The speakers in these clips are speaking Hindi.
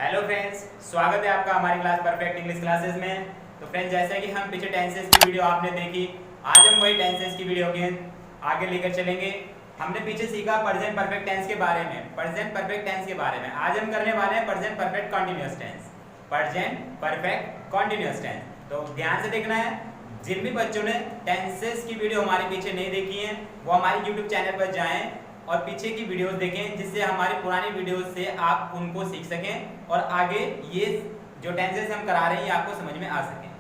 हेलो फ्रेंड्स, स्वागत है आपका हमारी क्लास परफेक्ट इंग्लिश क्लासेस में। तो फ्रेंड्स, जैसे कि हम पीछे टेंसेस की वीडियो आपने देखी, आज हम वही टेंसेस की वीडियो के आगे लेकर चलेंगे। हमने पीछे सीखा प्रेजेंट परफेक्ट टेंस के बारे में, प्रेजेंट परफेक्ट टेंस के बारे में। आज हम करने वाले हैं present perfect continuous tense, present perfect continuous tense. तो ध्यान से देखना है, जिन भी बच्चों ने टेंसेस की वीडियो हमारे पीछे नहीं देखी है वो हमारे यूट्यूब चैनल पर जाएं और पीछे की वीडियोस देखें, जिससे हमारी पुरानी वीडियोस से आप उनको सीख सकें और आगे ये जो टेंसेस हम करा रहे हैं ये आपको समझ में आ सके।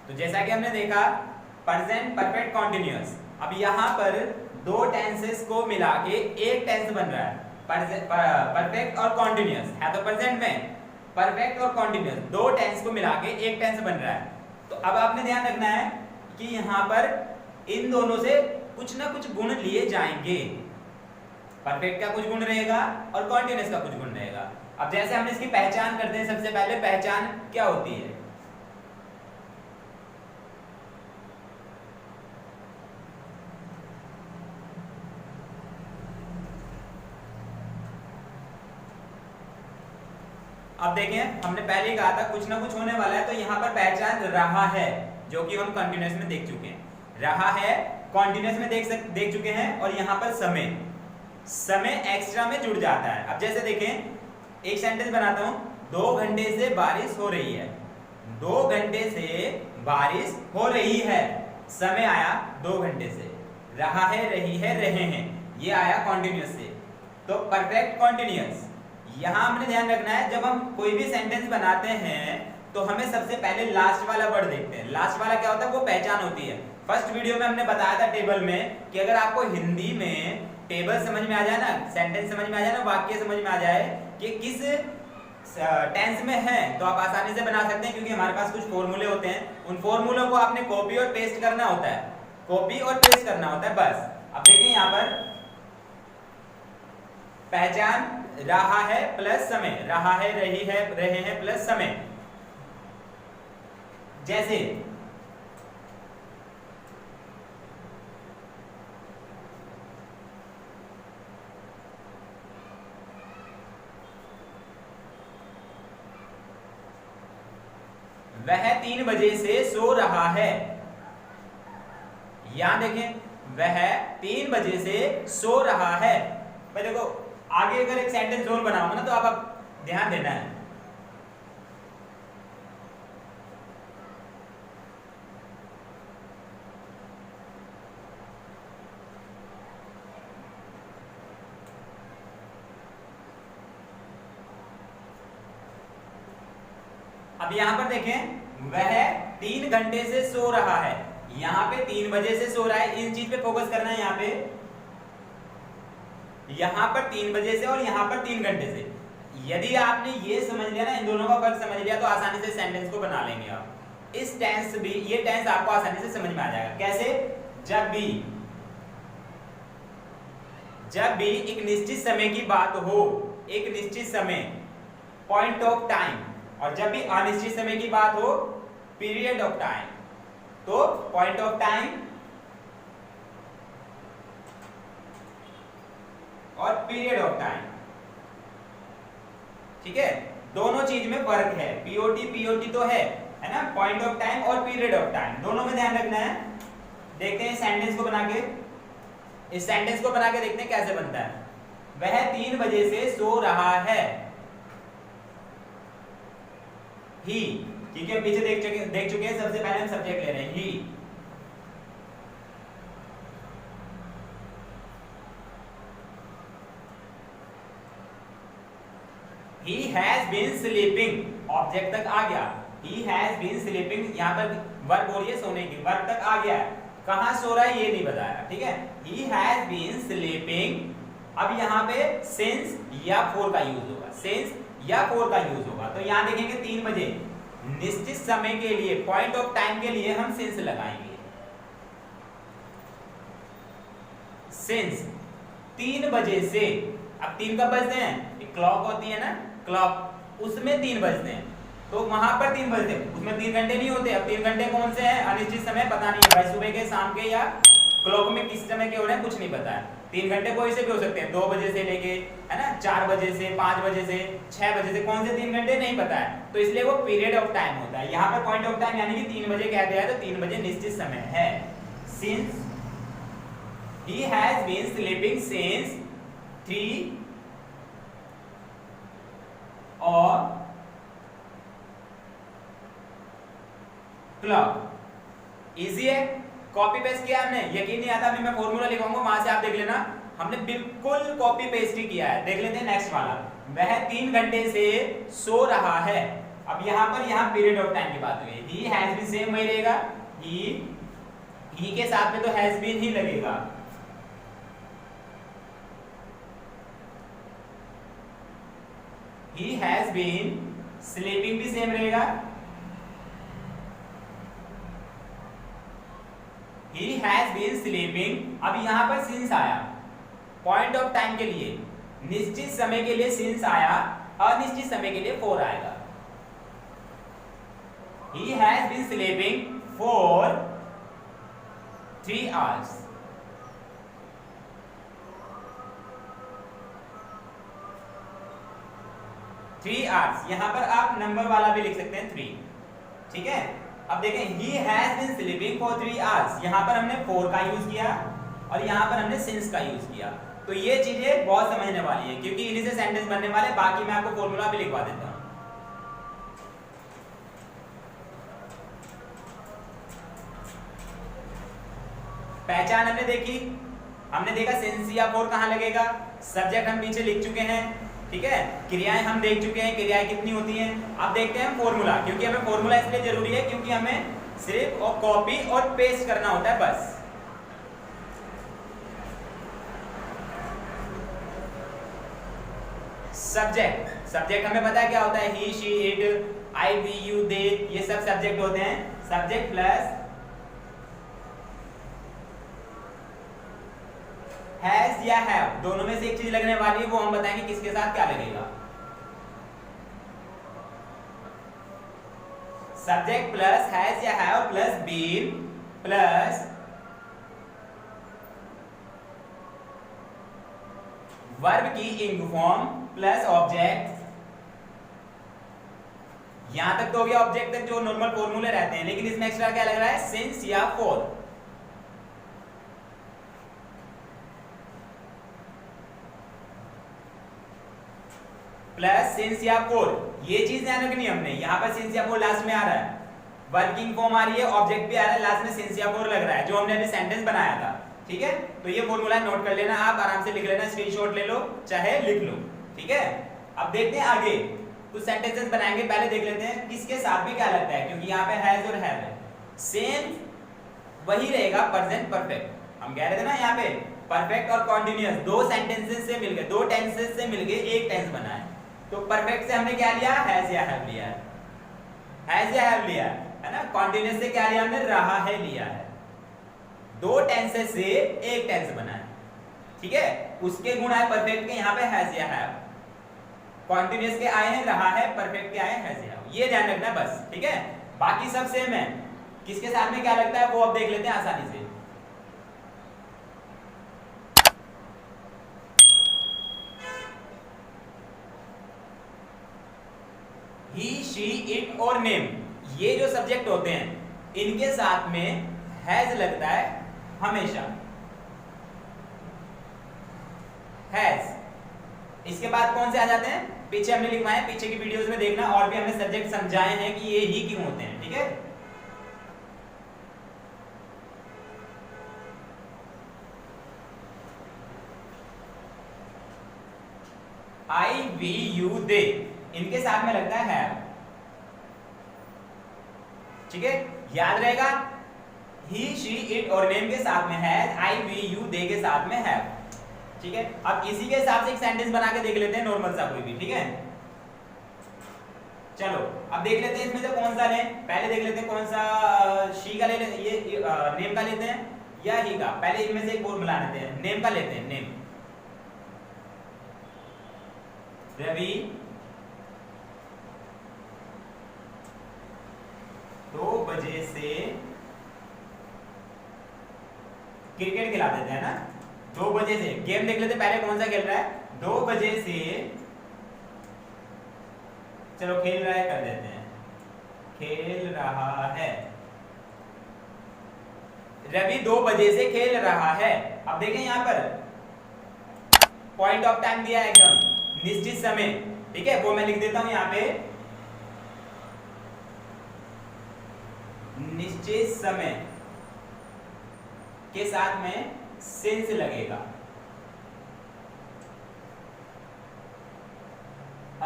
तो जैसा कि हमने देखा प्रेजेंट परफेक्ट कंटीन्यूअस, अब यहाँ पर दो टेंसेस को मिला के एक टेंस बन रहा है, परफेक्ट और कंटीन्यूअस है। तो प्रेजेंट में परफेक्ट और कंटीन्यूअस दो टेंस को मिला के एक टेंस बन रहा है। तो अब आपने ध्यान रखना है कि यहाँ पर इन दोनों से कुछ ना कुछ गुण लिए जाएंगे। परफेक्ट का कुछ गुण रहेगा और कंटीन्यूअस का कुछ गुण रहेगा। अब जैसे हम इसकी पहचान करते हैं, सबसे पहले पहचान क्या होती है? अब देखें, हमने पहले ही कहा था कुछ ना कुछ होने वाला है, तो यहाँ पर पहचान रहा है, जो कि हम कंटीन्यूअस में देख चुके हैं। रहा है कंटीन्यूअस में देख चुके हैं। और यहाँ पर समय एक्स्ट्रा में जुड़ जाता है। अब जैसे देखें, एक सेंटेंस बनाता हूं, 2 घंटे से बारिश हो रही है। 2 घंटे से बारिश हो रही है, समय आया 2 घंटे से। रहा है, रही है, रहे हैं, ये आया कंटीन्यूअस से। तो परफेक्ट कंटीन्यूअस, यहां हमने ध्यान रखना है, जब हम कोई भी सेंटेंस बनाते हैं तो हमें सबसे पहले लास्ट वाला वर्ड देखते हैं। लास्ट वाला क्या होता है? वो पहचान होती है। फर्स्ट वीडियो में हमने बताया था टेबल में कि अगर आपको हिंदी में टेबल समझ में आ जाए ना, सेंटेंस समझ में आ जाए ना, वाक्य समझ में आ जाए कि किस टेंस में है, तो आप आसानी से बना सकते हैं, क्योंकि हमारे पास कुछ फॉर्मूले होते हैं। उन फॉर्मूलों को आपने कॉपी और पेस्ट करना होता है, कॉपी और पेस्ट करना होता है, बस। अब देखिए यहाँ पर पहचान रहा है प्लस समय, रहा है, रही है, रहे हैं प्लस समय। जैसे वह 3 बजे से सो रहा है। यहां देखें, वह 3 बजे से सो रहा है। भाई देखो, आगे अगर एक सेंटेंस और बनाऊंगा ना, तो आप ध्यान देना है। अब यहां पर देखें, वह 3 घंटे से सो रहा है। यहां पे 3 बजे से सो रहा है, इन चीज पे फोकस करना है। यहां पर 3 बजे से और यहां पर 3 घंटे से। यदि आपने ये समझ लिया ना, इन दोनों का फर्क समझ लिया, तो आसानी से सेंटेंस को बना लेंगे आप। इस टेंस भी, ये टेंस आपको आसानी से समझ में आ जाएगा। कैसे? जब भी एक निश्चित समय की बात हो, एक निश्चित समय, पॉइंट ऑफ टाइम, और जब भी अनिश्चित समय की बात हो, पीरियड ऑफ टाइम। तो पॉइंट ऑफ टाइम और पीरियड ऑफ टाइम, ठीक है? दोनों चीज में फर्क है। पीओटी तो है ना, पॉइंट ऑफ टाइम और पीरियड ऑफ टाइम, दोनों में ध्यान रखना है। देखते हैं सेंटेंस को बना के, इस सेंटेंस को बना के देखते हैं कैसे बनता है। वह 3 बजे से सो रहा है। ही, ठीक है, पीछे देख चुके हैं। सबसे पहले हम सब्जेक्ट ले रहे हैं, ही। He has been sleeping, object तक आ गया। He has been sleeping, यहाँ पर वर्ब हो रही है सोने की, वर्ब तक आ गया है। कहाँ सो रहा है ये नहीं बताया, ठीक है? He has been sleeping। अब यहाँ पे since या for का यूज होगा, since या for का यूज होगा। तो यहाँ देखेंगे 3 बजे, निश्चित समय के लिए, पॉइंट ऑफ टाइम के लिए हम since लगाएंगे। since 3 बजे से, अब 3 कब बजते हैं? क्लॉक होती है ना, क्लॉक उसमें 3 बजते हैं, तो वहां पर 3 बजते हैं, उसमें 3 घंटे नहीं होते। अब 3 घंटे कौन से हैं? अनिश्चित समय पता नहीं है भाई, सुबह के, शाम के, या क्लॉक में किस समय के हो रहे हैं कुछ नहीं पता है। 3 घंटे कोई से भी हो सकते हैं, 2 बजे से लेके, है ना, 4 बजे से, 5 बजे से, 6 बजे से, कौन से 3 घंटे नहीं पता है, तो इसलिए वो पीरियड ऑफ टाइम होता है। यहाँ पर पॉइंट ऑफ टाइम यानी कि 3 बजे कहते हैं, तो 3 बजे निश्चित समय है। Since he has been sleeping since 3 o'clock। Easy है, कॉपी पेस्ट किया हमने, यकीन नहीं आता, अभी मैं फॉर्मूला लिखाऊंगा, वहां से आप देख लेना, हमने बिल्कुल कॉपी पेस्ट ही किया है। देख लेते हैं नेक्स्ट वाला, वह 3 घंटे से सो रहा है। अब यहाँ पर यहाँ पीरियड ऑफ टाइम की बात हुई है, he has been सेम वही रहेगा, he के साथ में तो has been ही लगेगा। He has been sleeping भी सेम रहेगा, He has been sleeping। अब यहां पर since आया पॉइंट ऑफ टाइम के लिए, निश्चित समय के लिए since आया, अनिश्चित समय के लिए for आएगा। He has been sleeping for 3 hours। यहां पर आप नंबर वाला भी लिख सकते हैं 3, ठीक है। अब देखें, he has been sleeping for 3 hours, यहां पर हमने for का यूज किया और यहां पर हमने since का यूज किया, तो ये चीजें बहुत समझने वाली है क्योंकि इन्हीं से सेंटेंस बनने वाले। बाकी मैं आपको फॉर्मूला भी लिखवा देता हूं। पहचान हमने देखी, हमने देखा since या for कहां लगेगा, सब्जेक्ट हम पीछे लिख चुके हैं, ठीक है। क्रियाएं हम देख चुके हैं, क्रियाएं कितनी होती हैं। अब देखते हैं फॉर्मूला, क्योंकि हमें फॉर्मूला इसलिए जरूरी है क्योंकि हमें सिर्फ और कॉपी और पेस्ट करना होता है बस। सब्जेक्ट हमें पता है क्या होता है, he, she, it, I, we, you, they, ये सब सब्जेक्ट होते हैं। सब्जेक्ट प्लस हैज या हैव, दोनों में से एक चीज लगने वाली है, वो हम बताएंगे किसके साथ क्या लगेगा। सब्जेक्ट प्लस हैज या have plus been plus verb की इंग फॉर्म प्लस ऑब्जेक्ट। यहां तक तो हो गया ऑब्जेक्ट तक जो नॉर्मल फॉर्मूले रहते हैं, लेकिन इसमें एक्स्ट्रा क्या लग रहा है, सिंस या फॉर। प्लस सिंस या फॉर, ये चीज ध्यान रखनी है हमने। यहां पर सिंस या फॉर लास्ट में आ रहा है, वर्किंग फॉर्म आ रही है, ऑब्जेक्ट भी आ रहा है, लास्ट में सिंस या फॉर लग रहा है, जो हमने अभी सेंटेंस बनाया था, ठीक है। तो ये फॉर्मूला नोट कर लेना, आप आराम से लिख लेना, स्क्रीनशॉट ले लो चाहे लिख लो, ठीक है। अब देखते हैं आगे कुछ सेंटेंसेस बनाएंगे, पहले देख लेते हैं किसके साथ भी क्या लगता है, क्योंकि यहाँ पे हैज और हैव है। सेम वही रहेगा प्रेजेंट परफेक्ट। हम कह रहे थे ना यहाँ पे परफेक्ट और कॉन्टिन्यूअस दो सेंटेंसेस से मिलके, दो टेंसेस से मिलके एक टेंस बना है। तो परफेक्ट से हमने क्या लिया, हैज या हैव लिया है, हैज या हैव लिया है ना। कॉन्टिन्यूअस से क्या लिया हमने, रहा है लिया है। दो टेंसेस से एक टेंस बना है, ठीक है। उसके गुण आए परफेक्ट के, यहाँ पे हैज या हैव। कॉन्टिन्यूअस के आए हैं रहा है, परफेक्ट के आए हैं हैज या हैव। ये ध्यान रखना बस, ठीक है। बाकी सब सेम है, किसके साथ में क्या लगता है वो अब देख लेते हैं आसानी से। ही, शी, इट और नेम, ये जो सब्जेक्ट होते हैं इनके साथ में हैज लगता है हमेशा, हैज। इसके बाद कौन से आ जाते हैं, पीछे हमने लिखवाए, पीछे की वीडियोस में देखना, और भी हमने सब्जेक्ट समझाए हैं कि ये ही क्यों होते हैं, ठीक है। आई, वी, यू, दे, इनके साथ में लगता है हैव, ठीक है। याद रहेगा, ही, शी, इट और नेम के साथ में हैज, आई, वी, यू, दे के साथ में हैव, ठीक है। अब इसी के हिसाब से एक सेंटेंस बना के देख लेते हैं, नॉर्मल सा कोई भी, ठीक है। चलो अब देख लेते हैं इसमें से कौन सा लें। पहले देख लेते हैं कौन सा, शी का ले लेते, ये नेम का लेते हैं या ही का। पहले इनमें से एक और मिला लेते हैं, नेम का लेते हैं। नेम, रवि क्रिकेट खिला देते हैं ना, 2 बजे से गेम देख लेते पहले कौन सा खेल रहा है, 2 बजे से, चलो खेल रहा है कर देते हैं, खेल रहा है, रवि 2 बजे से खेल रहा है। अब देखें यहां पर पॉइंट ऑफ टाइम दिया है एकदम निश्चित समय, ठीक है, वो मैं लिख देता हूं यहां पे, निश्चित समय के साथ में सिंस लगेगा,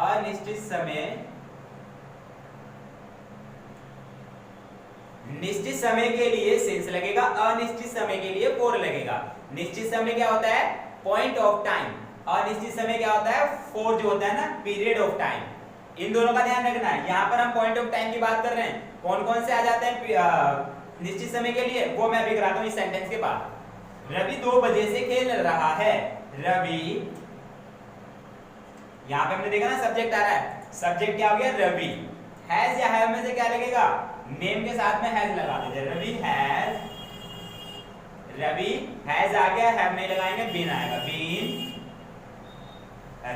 अनिश्चित समय, निश्चित समय के लिए सिंस लगेगा, अनिश्चित समय के लिए फोर लगेगा। निश्चित समय क्या होता है, पॉइंट ऑफ टाइम, अनिश्चित समय क्या होता है, फोर जो होता है ना, पीरियड ऑफ टाइम। इन दोनों का ध्यान रखना है। यहां पर हम पॉइंट ऑफ टाइम की बात कर रहे हैं, कौन कौन से आ जाते हैं निश्चित समय के लिए, वो मैं अभी कराता हूं इस सेंटेंस के बाद। रवि 2 बजे से खेल रहा है, रवि, यहां पे हमने देखा ना सब्जेक्ट आ रहा है, सब्जेक्ट क्या हो गया, रवि। हैज या हैव में से क्या लगेगा, नेम के साथ में हैज लगा देते, रवि हैज, रवि हैज आ गया, हैव नहीं लगाएंगे, बीन आएगा, बीन,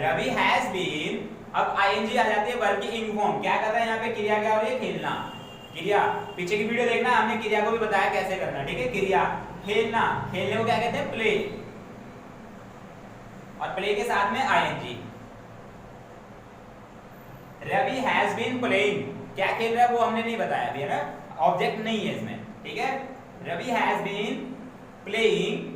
रवि हैज बीन। अब आईएनजी आ जाती है वर्ब की इंग फॉर्म, क्या कर रहा है यहाँ पे, क्रिया क्या हो रही है, खेलना, क्रिया, पीछे की वीडियो देखना, हमने क्रिया को भी बताया कैसे करना, ठीक है, क्रिया, खेलना, खेलने को क्या कहते हैं, प्ले, और प्ले के साथ में ING. Ravi has been playing, क्या खेल रहा है वो हमने नहीं बताया अभी, है ना, ऑब्जेक्ट नहीं है इसमें, ठीक है, Ravi has been playing,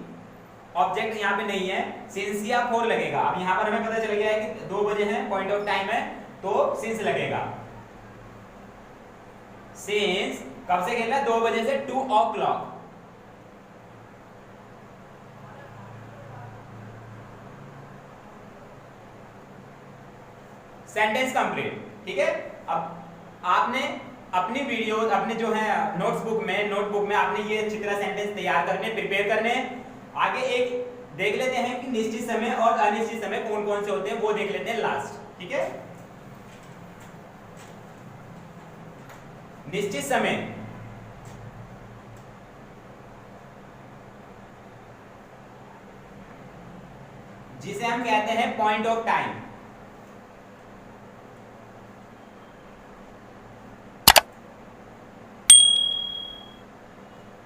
object यहाँ पे नहीं है, सिंस या फोर लगेगा। अब यहाँ पर हमें पता चल गया है कि 2 बजे है, पॉइंट ऑफ टाइम है, तो सिंस लगेगा, सिंस कब से खेल रहा है, 2 बजे से 2 o'clock। सेंटेंस कंप्लीट, ठीक है। अब आपने अपनी वीडियो, अपने जो है नोटबुक में आपने ये अच्छी तरह सेंटेंस तैयार करने, प्रिपेयर करने। आगे एक देख लेते हैं कि निश्चित समय और अनिश्चित समय कौन कौन से होते हैं, वो देख लेते हैं लास्ट, ठीक है। निश्चित समय, जिसे हम कहते हैं point of time,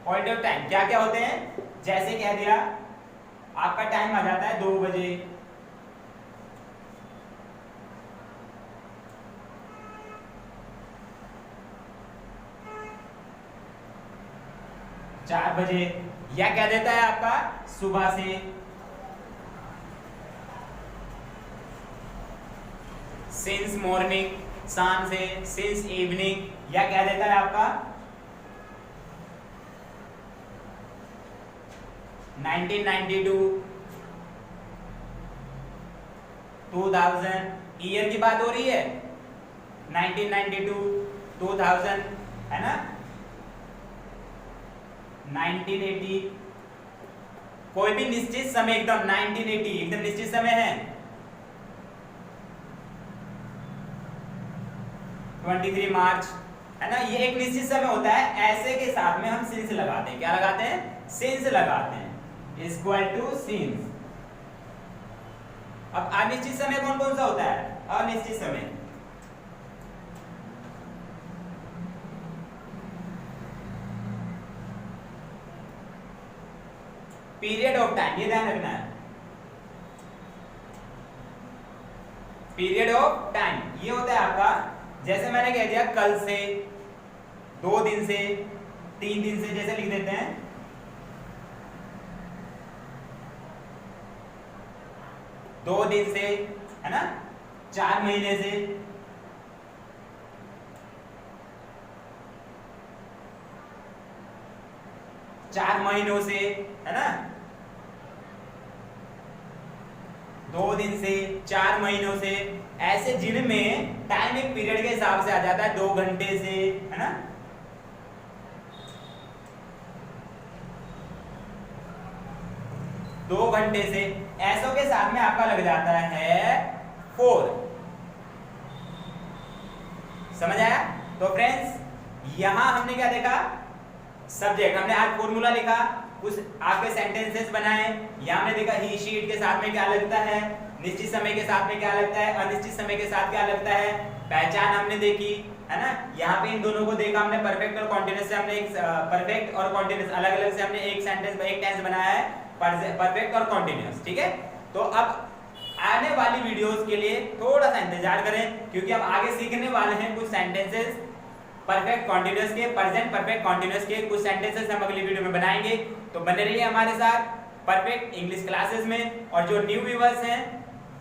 point of time क्या क्या होते हैं, जैसे कह दिया आपका टाइम आ जाता है 2 बजे, चार बजे, या कह देता है आपका सुबह से, सिंस मॉर्निंग, शाम से, सिंस इवनिंग, या कह देता है आपका 1992, 2000, ईयर की बात हो रही है, 1992, 2000, है ना, 1980, कोई भी निश्चित समय एकदम 1980 एकदम निश्चित समय है, 23 मार्च, है ना, ये एक निश्चित समय होता है। ऐसे के साथ में हम सिंस लगाते हैं, क्या लगाते हैं, सिंस लगाते हैं, इक्वल टू सिंस। अब अनिश्चित समय कौन कौन सा होता है, अनिश्चित समय, पीरियड ऑफ टाइम, ये ध्यान रखना है, पीरियड ऑफ टाइम ये होता है आपका, जैसे मैंने कह दिया कल से, 2 दिन से, 3 दिन से, जैसे लिख देते हैं, 2 दिन से, है ना, 4 महीने से, 4 महीनों से, है ना, 2 दिन से, 4 महीनों से, ऐसे जिनमें टाइम एक पीरियड के हिसाब से आ जाता है, 2 घंटे से, है ना, 2 घंटे से, ऐसों के साथ में आपका लग जाता है 4। समझ आया? तो फ्रेंड्स यहां हमने क्या देखा, सब्जेक्ट, हमने आज फॉर्मूला लिखा, कुछ आपके सेंटेंसेस बनाए। यहाँ हमने देखा ही शी इट के साथ में क्या लगता है, निश्चित समय के साथ में क्या लगता है, अनिश्चित समय के साथ क्या लगता है, पहचान हमने देखी, है ना। यहाँ पे इन दोनों को देखा हमने, परफेक्ट और कॉन्टिन्यूअस से हमने एक परफेक्ट और कॉन्टिन्यूअस अलग अलग से हमने एक सेंटेंस एक टेंस बनाया है, परफेक्ट और कॉन्टिन्यूअस, ठीक है। तो अब आने वाली वीडियोस के लिए थोड़ा सा इंतजार करें, क्योंकि हम आगे सीखने वाले हैं कुछ सेंटेंसेस परफेक्ट कॉन्टिन्यूअस के, प्रेजेंट परफेक्ट कॉन्टिन्यूअस के कुछ सेंटेंसेस हम अगली वीडियो में बनाएंगे। तो बने रहिए हमारे साथ परफेक्ट इंग्लिश क्लासेस में। और जो न्यू व्यूअर्स हैं,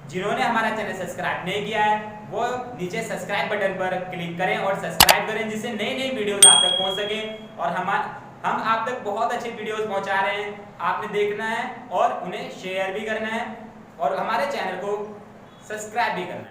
जिन्होंने हमारा चैनल सब्सक्राइब नहीं किया है, वो नीचे सब्सक्राइब बटन पर क्लिक करें और सब्सक्राइब करें, जिससे नई नई वीडियोस आप तक पहुंच सके। और हम आप तक बहुत अच्छी वीडियोस पहुंचा रहे हैं, आपने देखना है और उन्हें शेयर भी करना है और हमारे चैनल को सब्सक्राइब भी करना है।